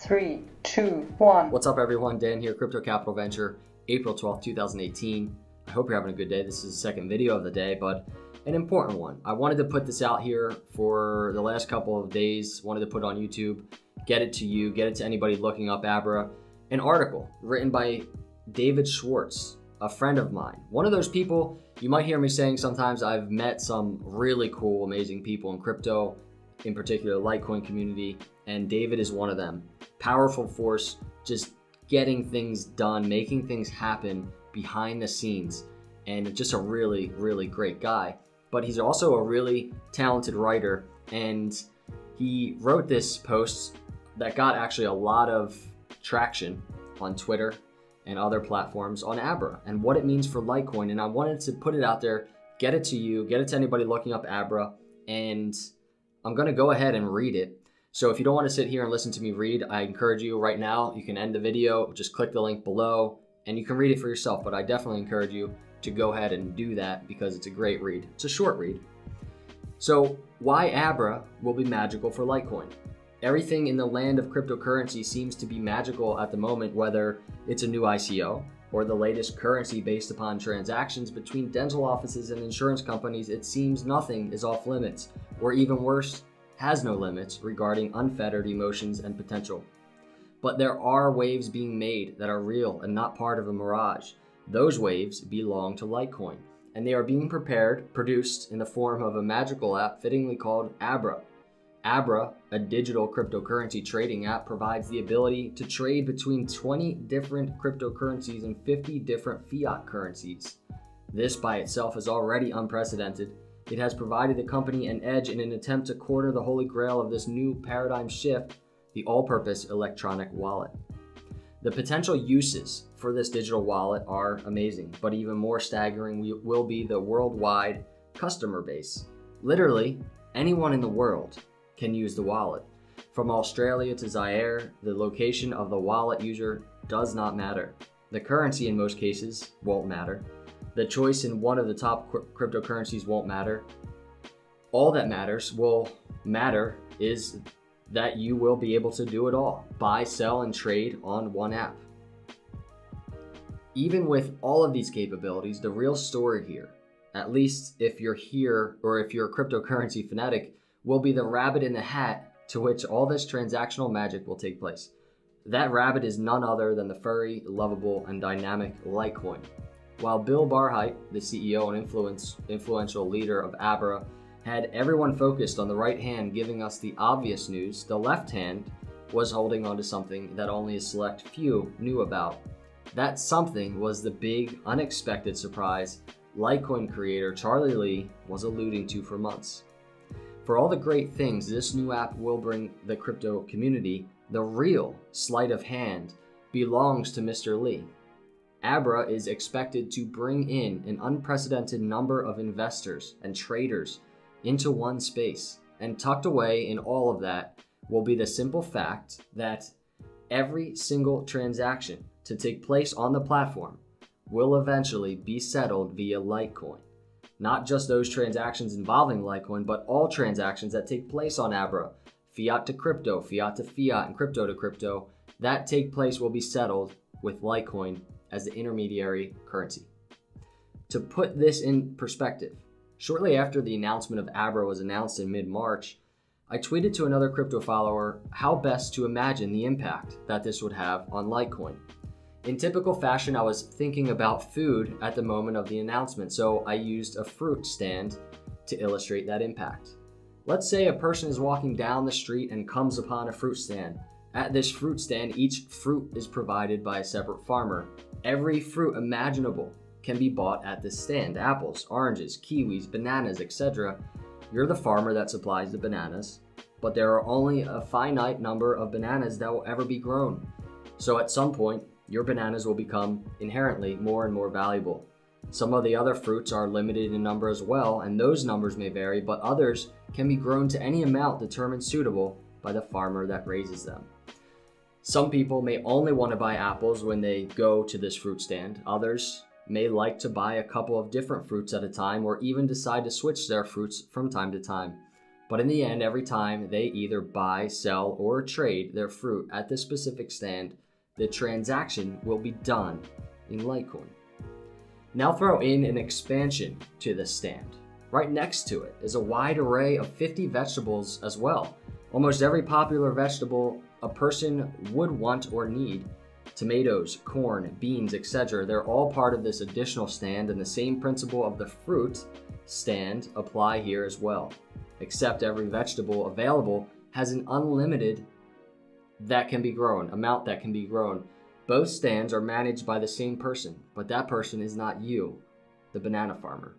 3, 2, 1. What's up everyone, Dan here, Crypto Capital Venture, April 12th, 2018. I hope you're having a good day. This is the second video of the day, but an important one. I wanted to put this out here for the last couple of days, wanted to put it on YouTube, get it to you, get it to anybody looking up Abra. An article written by David Schwartz, a friend of mine. One of those people, you might hear me saying sometimes I've met some really cool, amazing people in crypto, in particular Litecoin community, and David is one of them. Powerful force, just getting things done, making things happen behind the scenes, and just a really, really great guy. But he's also a really talented writer, and he wrote this post that got actually a lot of traction on Twitter and other platforms on Abra and what it means for Litecoin. And I wanted to put it out there, get it to you, get it to anybody looking up Abra, and I'm gonna go ahead and read it. So if you don't want to sit here and listen to me read, I encourage you right now, you can end the video, just click the link below and you can read it for yourself. But I definitely encourage you to go ahead and do that because it's a great read. It's a short read. So why Abra will be magical for Litecoin? Everything in the land of cryptocurrency seems to be magical at the moment, whether it's a new ICO or the latest currency based upon transactions between dental offices and insurance companies. It seems nothing is off limits, or even worse, has no limits regarding unfettered emotions and potential. But there are waves being made that are real and not part of a mirage. Those waves belong to Litecoin, and they are being produced in the form of a magical app fittingly called Abra. Abra, a digital cryptocurrency trading app, provides the ability to trade between 20 different cryptocurrencies and 50 different fiat currencies. This by itself is already unprecedented. It has provided the company an edge in an attempt to corner the holy grail of this new paradigm shift, the all-purpose electronic wallet. The potential uses for this digital wallet are amazing, but even more staggering will be the worldwide customer base. Literally, anyone in the world can use the wallet. From Australia to Zaire, the location of the wallet user does not matter. The currency in most cases won't matter. The choice in one of the top cryptocurrencies won't matter. All that matter is that you will be able to do it all. Buy, sell, and trade on one app. Even with all of these capabilities, the real story here, at least if you're here or if you're a cryptocurrency fanatic, will be the rabbit in the hat to which all this transactional magic will take place. That rabbit is none other than the furry, lovable, and dynamic Litecoin. While Bill Barhydt, the CEO and influential leader of Abra, had everyone focused on the right hand giving us the obvious news, the left hand was holding on to something that only a select few knew about. That something was the big, unexpected surprise Litecoin creator Charlie Lee was alluding to for months. For all the great things this new app will bring the crypto community, the real sleight of hand belongs to Mr. Lee. Abra is expected to bring in an unprecedented number of investors and traders into one space, and tucked away in all of that will be the simple fact that every single transaction to take place on the platform will eventually be settled via Litecoin. Not just those transactions involving Litecoin, but all transactions that take place on Abra, fiat to crypto, fiat to fiat, and crypto to crypto, that take place will be settled with Litecoin as the intermediary currency. To put this in perspective, shortly after the announcement of Abra was announced in mid-March, I tweeted to another crypto follower how best to imagine the impact that this would have on Litecoin. In typical fashion, I was thinking about food at the moment of the announcement, so I used a fruit stand to illustrate that impact. Let's say a person is walking down the street and comes upon a fruit stand. At this fruit stand, each fruit is provided by a separate farmer. Every fruit imaginable can be bought at this stand: apples, oranges, kiwis, bananas, etc. You're the farmer that supplies the bananas, but there are only a finite number of bananas that will ever be grown. So at some point, your bananas will become inherently more and more valuable. Some of the other fruits are limited in number as well, and those numbers may vary, but others can be grown to any amount determined suitable by the farmer that raises them. Some people may only want to buy apples when they go to this fruit stand. Others may like to buy a couple of different fruits at a time, or even decide to switch their fruits from time to time. But in the end, every time they either buy, sell, or trade their fruit at this specific stand, the transaction will be done in Litecoin. Now throw in an expansion to this stand. Right next to it is a wide array of 50 vegetables as well. Almost every popular vegetable a person would want or need. Tomatoes, corn, beans, etc. They're all part of this additional stand, and the same principle of the fruit stand apply here as well. Except every vegetable available has an unlimited amount that can be grown. Both stands are managed by the same person, but that person is not you, the banana farmer.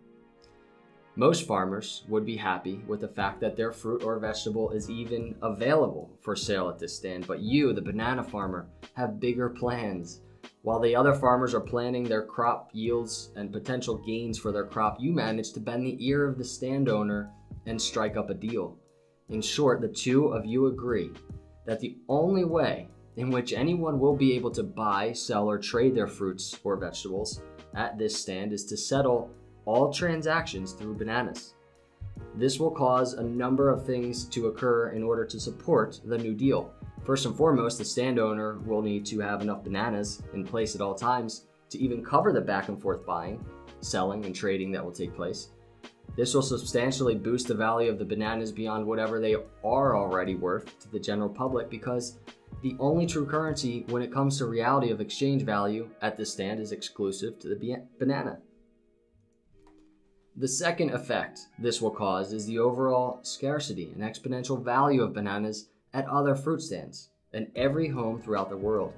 Most farmers would be happy with the fact that their fruit or vegetable is even available for sale at this stand, but you, the banana farmer, have bigger plans. While the other farmers are planning their crop yields and potential gains for their crop, you manage to bend the ear of the stand owner and strike up a deal. In short, the two of you agree that the only way in which anyone will be able to buy, sell, or trade their fruits or vegetables at this stand is to settle all transactions through bananas. This will cause a number of things to occur in order to support the new deal. First and foremost, the stand owner will need to have enough bananas in place at all times to even cover the back and forth buying, selling, and trading that will take place. This will substantially boost the value of the bananas beyond whatever they are already worth to the general public, because the only true currency when it comes to reality of exchange value at this stand is exclusive to the banana. The second effect this will cause is the overall scarcity and exponential value of bananas at other fruit stands in every home throughout the world.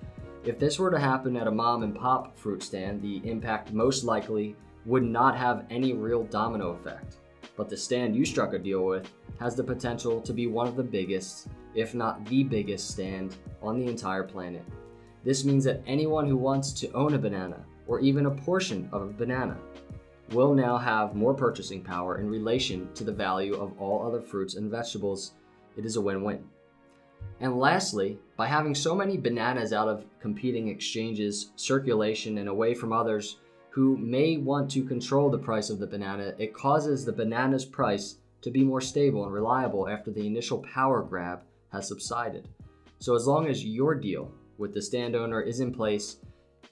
If this were to happen at a mom and pop fruit stand, the impact most likely would not have any real domino effect. But the stand you struck a deal with has the potential to be one of the biggest, if not the biggest stand on the entire planet. This means that anyone who wants to own a banana, or even a portion of a banana, will now have more purchasing power in relation to the value of all other fruits and vegetables. It is a win-win. And lastly, by having so many bananas out of competing exchanges, circulation, and away from others who may want to control the price of the banana, it causes the banana's price to be more stable and reliable after the initial power grab has subsided. So as long as your deal with the stand owner is in place,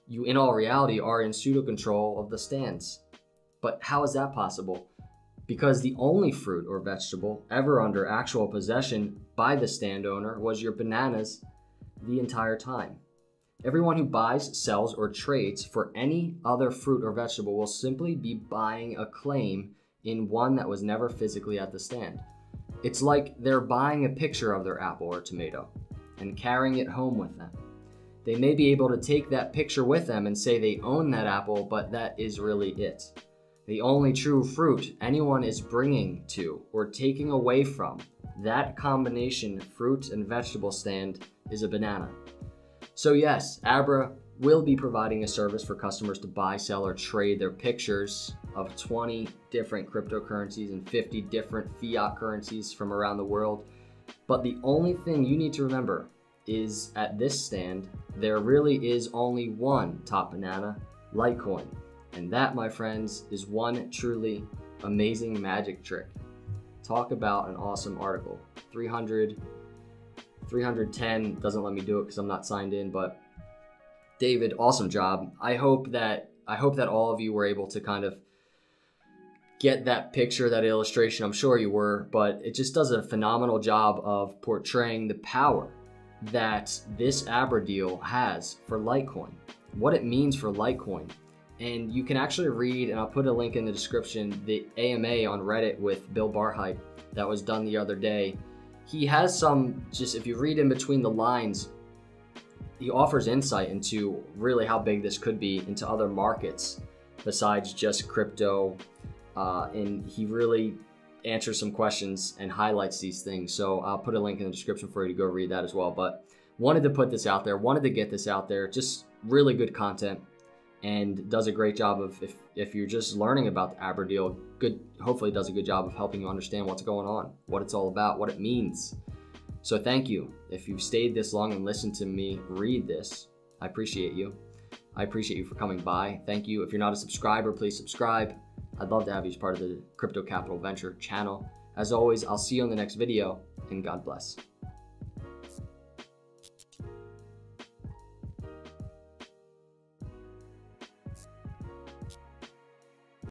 you in all reality are in pseudo control of the stands. But how is that possible? Because the only fruit or vegetable ever under actual possession by the stand owner was your bananas the entire time. Everyone who buys, sells, or trades for any other fruit or vegetable will simply be buying a claim in one that was never physically at the stand. It's like they're buying a picture of their apple or tomato and carrying it home with them. They may be able to take that picture with them and say they own that apple, but that is really it. The only true fruit anyone is bringing to or taking away from that combination fruit and vegetable stand is a banana. So yes, Abra will be providing a service for customers to buy, sell, or trade their pictures of 20 different cryptocurrencies and 50 different fiat currencies from around the world. But the only thing you need to remember is at this stand, there really is only one top banana, Litecoin. And that, my friends, is one truly amazing magic trick. Talk about an awesome article. 310 doesn't let me do it because I'm not signed in, but David, awesome job. I hope that all of you were able to kind of get that picture, that illustration. I'm sure you were, but it just does a phenomenal job of portraying the power that this Abra deal has for Litecoin, what it means for Litecoin. And you can actually read, and I'll put a link in the description, the AMA on Reddit with Bill Barhype that was done the other day. He has some, just if you read in between the lines, he offers insight into really how big this could be into other markets besides just crypto. And he really answers some questions and highlights these things. So I'll put a link in the description for you to go read that as well. But wanted to put this out there, wanted to get this out there, just really good content. And does a great job of, if you're just learning about the Abra deal, hopefully does a good job of helping you understand what's going on, what it's all about, what it means. So thank you. If you've stayed this long and listened to me read this, I appreciate you. I appreciate you for coming by. Thank you. If you're not a subscriber, please subscribe. I'd love to have you as part of the Crypto Capital Venture channel. As always, I'll see you on the next video, and God bless.